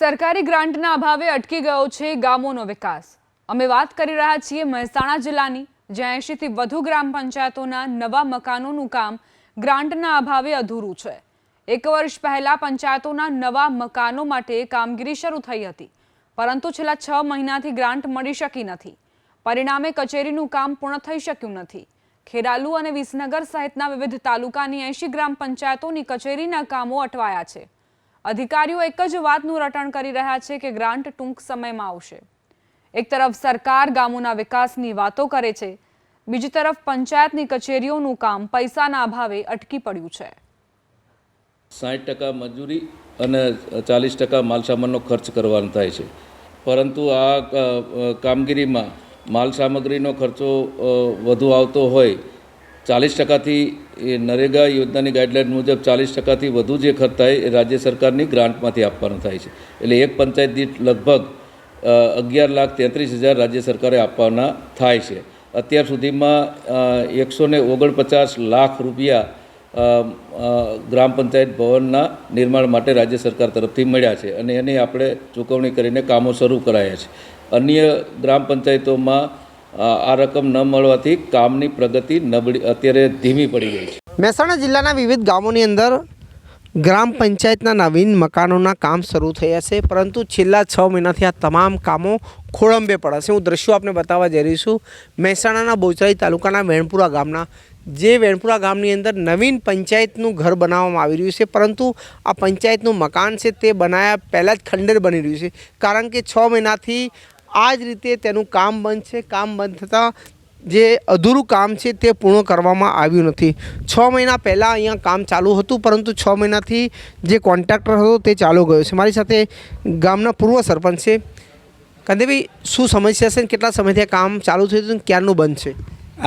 સરકારી ગ્રાન્ટના અભાવે અટકી ગયો છે ગામોનો વિકાસ। અમે વાત કરી રહ્યા છીએ મહેસાણા જિલ્લાની, જ્યાં 80 થી વધુ ગ્રામ પંચાયતોના નવા મકાનોનું કામ ગ્રાન્ટના અભાવે અધૂરું છે। એક વર્ષ પહેલા પંચાયતોના નવા મકાનો માટે કામગીરી શરૂ થઈ હતી, પરંતુ છેલ્લા 6 મહિનાથી ગ્રાન્ટ મળી શકી નથી। પરિણામે કચેરીનું કામ પૂર્ણ થઈ શક્યું નથી। ખેરાલુ અને વિસનગર સહિતના વિવિધ તાલુકાની 80 ગ્રામ પંચાયતોની કચેરીના કામો અટવાયા છે। अधिकारीओ एक ज वातनुं रटण करी रह्या छे के ग्रांट टूंक समयमां आवशे। एक तरफ सरकार गामोना विकासनी वातो करे छे, बीजी तरफ पंचायतनी कचेरीओनुं काम पैसाना अभावे अटकी पड्युं छे। 60% मजूरी અને 40% માલસામાનનો ખર્ચ કરવાનો થાય છે, પરંતુ આ કામગીરીમાં માલસામગ્રીનો ખર્ચો વધુ આવતો હોય। 40%થી નરેગા યોજનાની ગાઈડલાઈન મુજબ 40%થી વધુ જે ખર્ચ થાય એ રાજ્ય સરકારની ગ્રાન્ટમાંથી આપવાનો થાય છે। એટલે એક પંચાયત દીઠ લગભગ 11,33,000 રાજ્ય સરકારે આપવાના થાય છે। અત્યાર સુધીમાં 149 લાખ રૂપિયા ગ્રામ પંચાયત ભવનના નિર્માણ માટે રાજ્ય સરકાર તરફથી મળ્યા છે અને એની આપણે ચૂકવણી કરીને કામો શરૂ કરાયા છે। અન્ય ગ્રામ પંચાયતોમાં આ રકમ ન મળવાથી કામની પ્રગતિ નબળી અત્યારે ધીમી પડી ગઈ છે। મહેસાણા જિલ્લાના વિવિધ ગામોની અંદર ગ્રામ પંચાયતના નવીન મકાનોના કામ શરૂ થયા છે, પરંતુ છેલ્લા 6 મહિનાથી આ તમામ કામો ખોળંબે પડ્યા છે। હું દ્રશ્યો આપને બતાવવા જઈ રહી છું મહેસાણાના બોચરાઈ તાલુકાના વેણપુરા ગામના, જે વેણપુરા ગામની અંદર નવીન પંચાયતનું ઘર બનાવવામાં આવી રહ્યું છે, પરંતુ આ પંચાયતનું મકાન છે તે બનાવ્યા પહેલાં જ ખંડેર બની રહ્યું છે, કારણ કે 6 મહિનાથી આ જ રીતે તેનું કામ બંધ છે। કામ બંધ થતાં જે અધૂરું કામ છે તે પૂર્ણ કરવામાં આવ્યું નથી। 6 મહિના પહેલાં અહીંયા કામ ચાલુ હતું, પરંતુ 6 મહિનાથી જે કોન્ટ્રાક્ટર હતો તે ચાલુ ગયો છે। મારી સાથે ગામના પૂર્વ સરપંચ છે। કંદેભાઈ, શું સમસ્યા છે, કેટલા સમયથી આ કામ ચાલુ થયું હતું, ક્યારનું બંધ છે?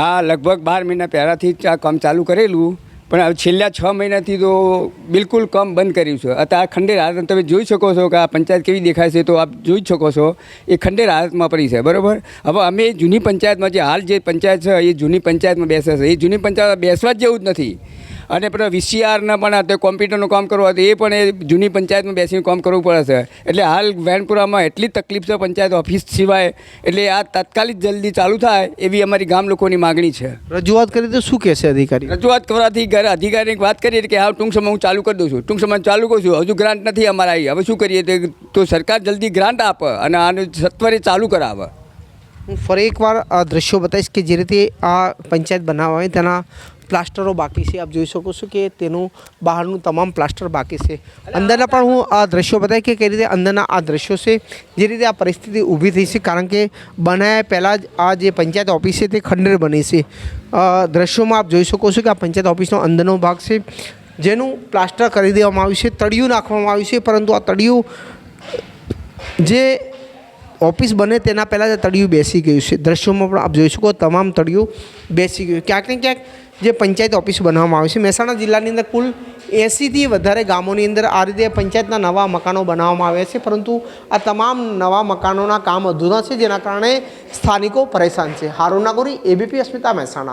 આ લગભગ 12 મહિના પહેલાંથી જ આ કામ ચાલુ કરેલું, પણ છેલ્લા 6 મહિનાથી તો બિલકુલ કામ બંધ કર્યું છે। અત્યારે આ ખંડેર હાલત તમે જોઈ શકો છો કે આ પંચાયત કેવી દેખાય છે, તો આપ જોઈ શકો છો એ ખંડેર હાલતમાં પડી છે, બરાબર। હવે અમે જૂની પંચાયતમાં જે હાલ જે પંચાયત છે એ જૂની પંચાયતમાં બેસે છે, એ જૂની પંચાયત બેસવા જ જેવું જ નથી। અને પેલા વીસીઆરના પણ તે કોમ્પ્યુટરનું કામ કરવું હતું, એ પણ એ જૂની પંચાયતમાં બેસીને કામ કરવું પડે છે। એટલે હાલ વેણપુરામાં એટલી તકલીફ છે પંચાયત ઓફિસ સિવાય, એટલે આ તાત્કાલિક જલ્દી ચાલુ થાય એવી અમારી ગામ લોકોની માગણી છે। રજૂઆત કરી તો શું કહેશે અધિકારી? રજૂઆત કરવાથી અધિકારીને વાત કરીએ કે હા ટૂંક સમય હું ચાલુ કરી દઉં છું, ટૂંક સમય ચાલુ કરું છું, હજુ ગ્રાન્ટ નથી અમારે આવી, હવે શું કરીએ? તો સરકાર જલ્દી ગ્રાન્ટ આપે અને આને સત્વરે ચાલુ કરાવે। હું ફરી એકવાર આ દ્રશ્યો બતાવીશ કે જે રીતે આ પંચાયત બનાવવા હોય તેના પ્લાસ્ટરો બાકી છે। આપ જોઈ શકો છો કે તેનું બહારનું તમામ પ્લાસ્ટર બાકી છે। અંદરના પણ હું આ દ્રશ્યો બતાવી કે કઈ રીતે અંદરના આ દ્રશ્યો છે, જે રીતે આ પરિસ્થિતિ ઊભી થઈ છે, કારણ કે બનાવ્યા પહેલાં જ આ જે પંચાયત ઓફિસ છે તે ખંડેર બની છે। દ્રશ્યોમાં આપ જોઈ શકો છો કે આ પંચાયત ઓફિસનો અંદરનો ભાગ છે, જેનું પ્લાસ્ટર કરી દેવામાં આવ્યું છે, તળિયું નાખવામાં આવ્યું છે, પરંતુ આ તળિયું જે ઓફિસ બને તેના પહેલાં જ તળિયું બેસી ગયું છે। દ્રશ્યોમાં પણ આપ જોઈ શકો તમામ તળિયું બેસી ગયું। ક્યાંક ને ક્યાંક જે પંચાયત ઓફિસ બનાવવામાં આવે છે, મહેસાણા જિલ્લાની અંદર કુલ 80થી વધારે ગામોની અંદર આ રીતે પંચાયતના નવા મકાનો બનાવવામાં આવ્યા છે, પરંતુ આ તમામ નવા મકાનોના કામ અધૂરા છે, જેના કારણે સ્થાનિકો પરેશાન છે। હારૂન નાગોરી, એબીપી અસ્મિતા, મહેસાણા।